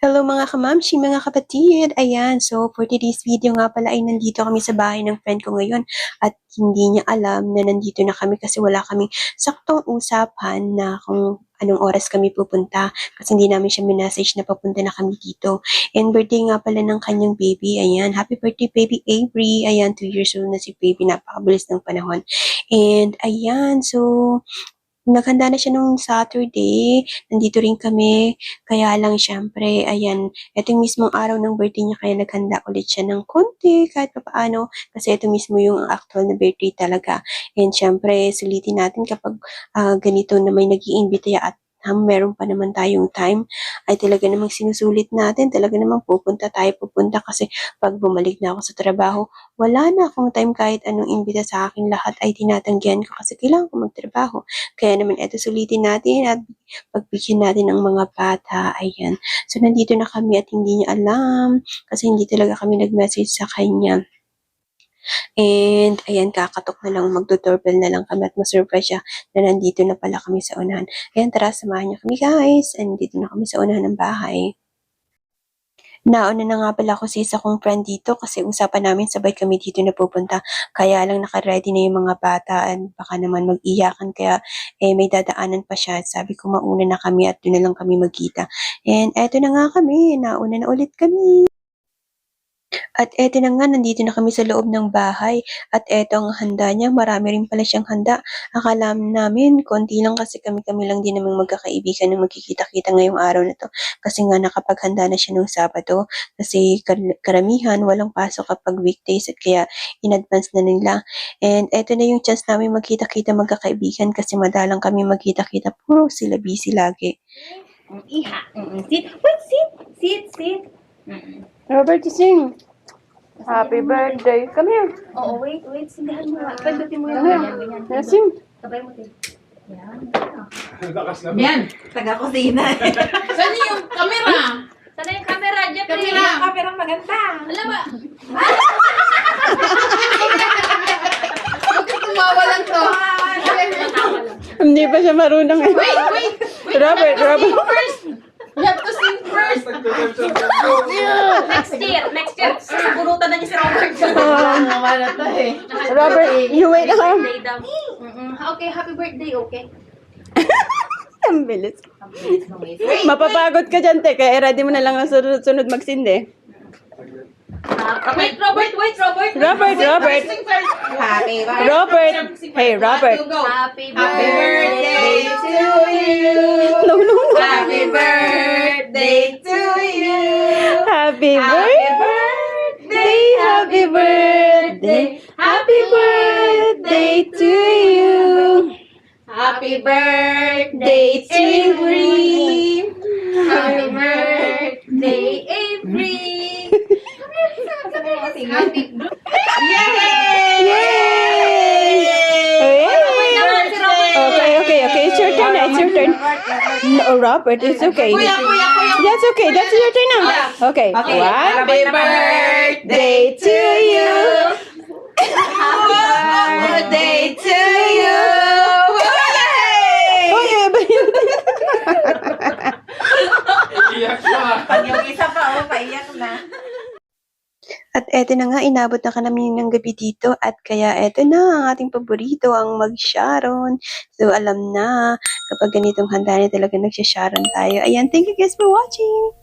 Hello mga kamamshi, mga kapatid! Ayan, so for today's video nga pala ay nandito kami sa bahay ng friend ko ngayon at hindi niya alam na nandito na kami kasi wala kaming saktong usapan na kung anong oras kami pupunta kasi hindi namin siya minessage na papunta na kami dito. And birthday nga pala ng kanyang baby. Ayan, happy birthday baby Avery! Ayan, 2 years old na si baby, napakabilis ng panahon. And ayan, so naghanda na siya nung Saturday, nandito rin kami, kaya lang siyempre, ayan, eto yung mismong araw ng birthday niya, kaya naghanda ulit siya ng konti, kahit papaano, kasi ito mismo yung actual na birthday talaga. And siyempre, sulitin natin kapag ganito na may nag-iimbita at meron pa naman tayong time, ay talaga namang sinusulit natin, talaga namang pupunta kasi pag bumalik na ako sa trabaho, wala na akong time kahit anong imbita sa akin, lahat ay tinatanggihan ko kasi kailangan ko magtrabaho. Kaya naman eto sulitin natin at pagbigyan natin ang mga bata, ayan. So nandito na kami at hindi niya alam kasi hindi talaga kami nag-message sa kanya. And ayan, kakatok na lang, magdo-doorbell na lang kami at ma-surprise siya na nandito na pala kami sa unahan. Ayan, tara, samahan niyo kami guys. And dito na kami sa unahan ng bahay. Nauna na nga pala ako sa isa kong friend dito kasi usapan namin sabay kami dito na pupunta. Kaya lang naka-ready na yung mga bata at baka naman mag-iyakan kaya may dadaanan pa siya. Sabi ko mauna na kami at doon na lang kami magkita. And eto na nga kami, nauna na ulit kami. At eto na nga, nandito na kami sa loob ng bahay. At eto ang handa niya, marami rin pala siyang handa. Akala namin, konti lang kasi kami-kami lang din namang magkakaibigan na magkikita-kita ngayong araw na to. Kasi nga nakapaghanda na siya nung Sabado. Kasi karamihan, walang pasok kapag weekdays at kaya in advance na nila. And eto na yung chance namin magkita-kita magkakaibigan kasi madalang kami magkita-kita. Puro sila busy lagi. Iha. Sit. Wait, sit. Sit, sit. Robert, sing. Happy birthday. Come here. Oo, wait. Sindahan mo nga. Pandutin mo yung ganyan. Sing. Sabay mo, Tin. Yan. Lakas naman. Yan. Taga-kusina. Saan yung camera? Sana yung camera, Jeffrey. Camera. Yung camera maganda. Alam ba? Bakit tumawalan to? Hindi pa siya marunong. Wait. Robert. First. You have to sing first. Next year. Sabunutan na niya si Robert. Wala to eh. Robert, you wait ako. Birthday daw. Okay, happy birthday, okay? Ang bilis. Mapapagod ka dyan, te. Kaya ready mo na lang ang sunod magsindi. Wait, Robert. Robert. Sing first. Happy birthday. Robert. Hey, Robert. You go. Happy Happy birthday to you. No. Happy birthday to you. Happy Happy birthday. Happy birthday. Happy birthday to you. Happy birthday, Avery. Happy birthday, Avery. Happy Yay! Okay. It's your turn. No, Robert, it's okay. Kuya. That's okay. That's your turn now. Okay. Happy birthday to you. Happy birthday to you. Iyak siya. Yung isa pa, paiyak na. At eto na nga, inabot na ka namin ng gabi dito at kaya eto na ang ating paborito, ang mag-sharon. So alam na, kapag ganitong handa na talaga nagsha-sharon tayo. Ayan, thank you guys for watching!